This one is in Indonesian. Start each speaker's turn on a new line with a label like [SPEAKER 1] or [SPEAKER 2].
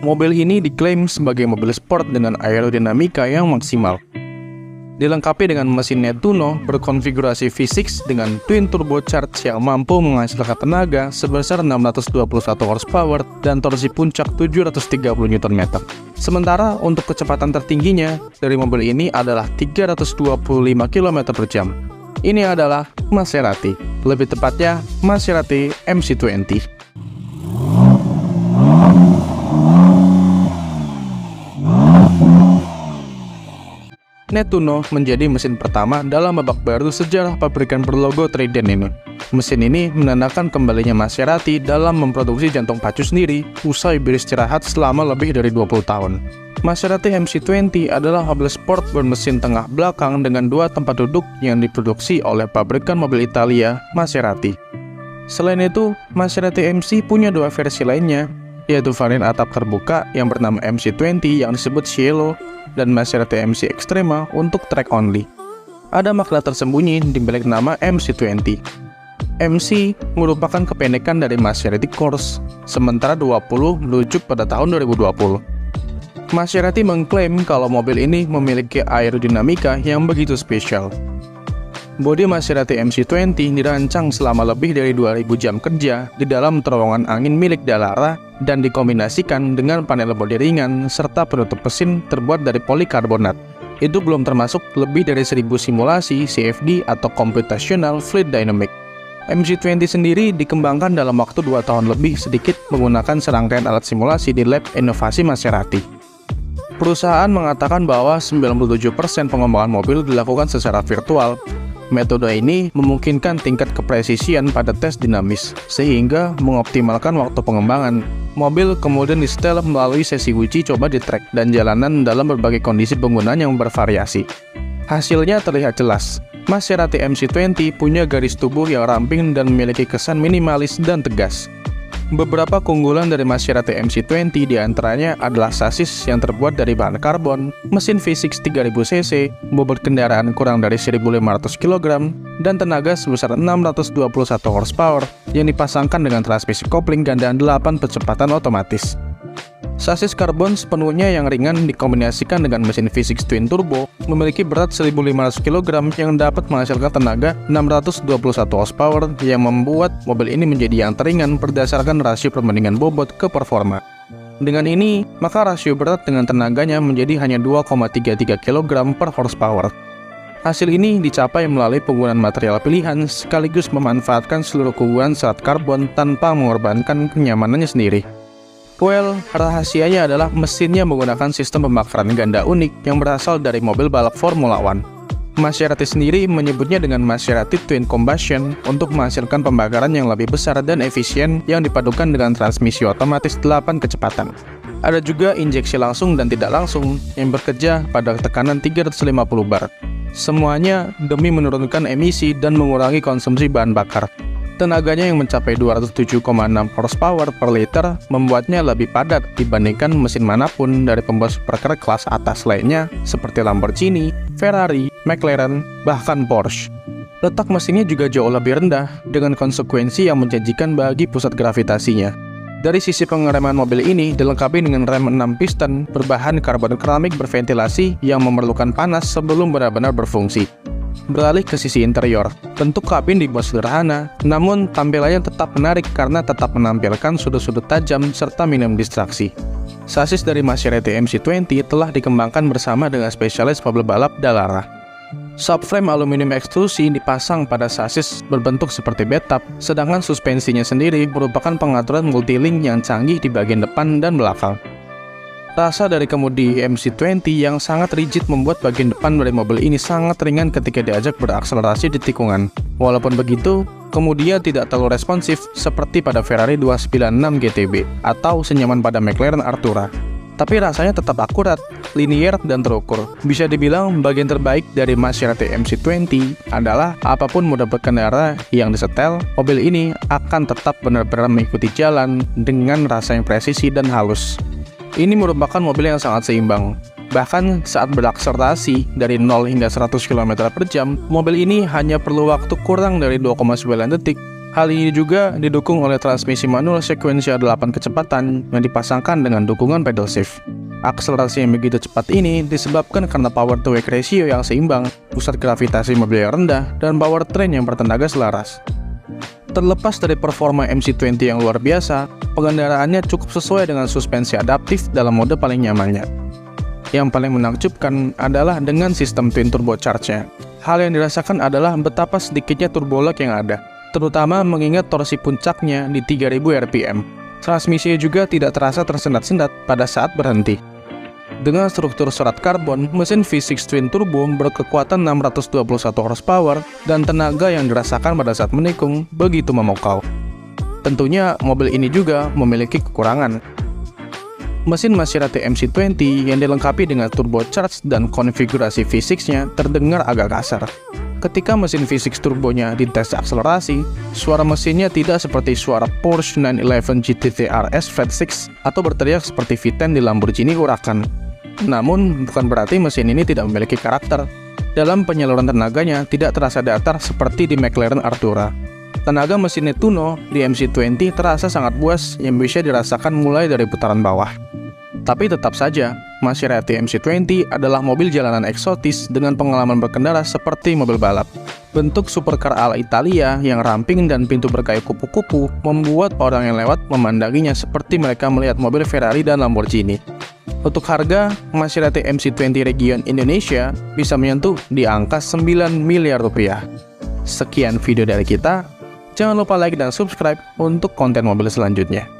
[SPEAKER 1] Mobil ini diklaim sebagai mobil sport dengan aerodinamika yang maksimal. Dilengkapi dengan mesin Nettuno berkonfigurasi V6 dengan twin turbocharged yang mampu menghasilkan tenaga sebesar 621 horsepower dan torsi puncak 730 Nm. Sementara untuk kecepatan tertingginya dari mobil ini adalah 325 km per jam. Ini adalah Maserati, lebih tepatnya Maserati MC20. Nettuno menjadi mesin pertama dalam babak baru sejarah pabrikan berlogo Trident ini. Mesin ini menandakan kembalinya Maserati dalam memproduksi jantung pacu sendiri usai beristirahat selama lebih dari 20 tahun. Maserati MC20 adalah mobil sport bermesin tengah belakang dengan 2 tempat duduk yang diproduksi oleh pabrikan mobil Italia, Maserati. Selain itu, Maserati MC punya 2 versi lainnya, yaitu varian atap terbuka yang bernama MC20 yang disebut Cielo dan Maserati MC Extrema untuk track only. Ada makna tersembunyi di balik nama MC20. MC merupakan kependekan dari Maserati Corse, sementara 20 merujuk pada tahun 2020. Maserati mengklaim kalau mobil ini memiliki aerodinamika yang begitu spesial. Bodi Maserati MC20 dirancang selama lebih dari 2000 jam kerja di dalam terowongan angin milik Dallara dan dikombinasikan dengan panel bodi ringan serta penutup mesin terbuat dari polikarbonat. Itu belum termasuk lebih dari 1000 simulasi CFD atau Computational Fluid Dynamics. MC20 sendiri dikembangkan dalam waktu 2 tahun lebih sedikit menggunakan serangkaian alat simulasi di lab inovasi Maserati. Perusahaan mengatakan bahwa 97% pengembangan mobil dilakukan secara virtual. Metode ini memungkinkan tingkat kepresisian pada tes dinamis, sehingga mengoptimalkan waktu pengembangan. Mobil kemudian disetel melalui sesi uji coba di trek dan jalanan dalam berbagai kondisi penggunaan yang bervariasi. Hasilnya terlihat jelas. Maserati MC20 punya garis tubuh yang ramping dan memiliki kesan minimalis dan tegas. Beberapa keunggulan dari Maserati MC20 diantaranya adalah sasis yang terbuat dari bahan karbon, mesin V6 3000cc, bobot kendaraan kurang dari 1.500 kg, dan tenaga sebesar 621 horsepower yang dipasangkan dengan transmisi kopling ganda 8 percepatan otomatis. Sasis karbon sepenuhnya yang ringan dikombinasikan dengan mesin V6 twin turbo memiliki berat 1.500 kg yang dapat menghasilkan tenaga 621 horsepower yang membuat mobil ini menjadi yang teringan berdasarkan rasio perbandingan bobot ke performa. Dengan ini, maka rasio berat dengan tenaganya menjadi hanya 2,33 kg per horsepower. Hasil ini dicapai melalui penggunaan material pilihan sekaligus memanfaatkan seluruh keunggulan serat karbon tanpa mengorbankan kenyamanannya sendiri. Well, rahasianya adalah mesinnya menggunakan sistem pembakaran ganda unik yang berasal dari mobil balap Formula One. Maserati sendiri menyebutnya dengan Maserati Twin Combustion untuk menghasilkan pembakaran yang lebih besar dan efisien yang dipadukan dengan transmisi otomatis 8 kecepatan. Ada juga injeksi langsung dan tidak langsung yang bekerja pada tekanan 350 bar. Semuanya demi menurunkan emisi dan mengurangi konsumsi bahan bakar. Tenaganya yang mencapai 207,6 horsepower per liter membuatnya lebih padat dibandingkan mesin manapun dari pembawa supercar kelas atas lainnya seperti Lamborghini, Ferrari, McLaren, bahkan Porsche. Letak mesinnya juga jauh lebih rendah dengan konsekuensi yang menjanjikan bagi pusat gravitasinya. Dari sisi pengereman mobil ini dilengkapi dengan rem 6 piston berbahan karbon keramik berventilasi yang memerlukan panas sebelum benar-benar berfungsi. Beralih ke sisi interior, bentuk kabin dibuat sederhana, namun tampilannya tetap menarik karena tetap menampilkan sudut-sudut tajam serta minim distraksi. Sasis dari Maserati MC20 telah dikembangkan bersama dengan spesialis mobil balap Dallara. Subframe aluminium ekstrusi dipasang pada sasis berbentuk seperti bathtub, sedangkan suspensinya sendiri merupakan pengaturan multilink yang canggih di bagian depan dan belakang. Rasa dari kemudi MC20 yang sangat rigid membuat bagian depan dari mobil ini sangat ringan ketika diajak berakselerasi di tikungan. Walaupun begitu, kemudinya tidak terlalu responsif seperti pada Ferrari 296 GTB atau senyaman pada McLaren Artura. Tapi rasanya tetap akurat, linier, dan terukur. Bisa dibilang bagian terbaik dari Maserati MC20 adalah apapun mode berkendara yang disetel, mobil ini akan tetap benar-benar mengikuti jalan dengan rasa yang presisi dan halus. Ini merupakan mobil yang sangat seimbang. Bahkan saat berakselerasi dari 0 hingga 100 km per jam, mobil ini hanya perlu waktu kurang dari 2,9 detik Hal ini juga didukung oleh transmisi manual sekuensial 8 kecepatan yang dipasangkan dengan dukungan pedal shift. Akselerasi yang begitu cepat ini disebabkan karena power to weight ratio yang seimbang, pusat gravitasi mobil yang rendah, dan powertrain yang bertenaga selaras. Terlepas dari performa MC20 yang luar biasa, pengendaraannya cukup sesuai dengan suspensi adaptif dalam mode paling nyamannya. Yang paling menakjubkan adalah dengan sistem twin turbocharge-nya. Hal yang dirasakan adalah betapa sedikitnya turbo lag yang ada, terutama mengingat torsi puncaknya di 3000 rpm. Transmisinya juga tidak terasa tersendat-sendat pada saat berhenti. Dengan struktur serat karbon, mesin V6 Twin Turbo berkekuatan 621 horsepower dan tenaga yang dirasakan pada saat menikung begitu memukau. Tentunya mobil ini juga memiliki kekurangan. Mesin Maserati MC20 yang dilengkapi dengan turbocharged dan konfigurasi V6-nya terdengar agak kasar. Ketika mesin V6 turbonya dites akselerasi, suara mesinnya tidak seperti suara Porsche 911 GT3 RS Fat 6 atau berteriak seperti V10 di Lamborghini Huracan. Namun, bukan berarti mesin ini tidak memiliki karakter. Dalam penyaluran tenaganya tidak terasa datar seperti di McLaren Artura. Tenaga mesin Nettuno di MC20 terasa sangat buas yang bisa dirasakan mulai dari putaran bawah. Tapi tetap saja, Maserati MC20 adalah mobil jalanan eksotis dengan pengalaman berkendara seperti mobil balap. Bentuk supercar ala Italia yang ramping dan pintu berkayu kupu-kupu membuat orang yang lewat memandanginya seperti mereka melihat mobil Ferrari dan Lamborghini. Untuk harga, Maserati MC20 Region Indonesia bisa menyentuh di angka 9 miliar rupiah. Sekian video dari kita. Jangan lupa like dan subscribe untuk konten mobil selanjutnya.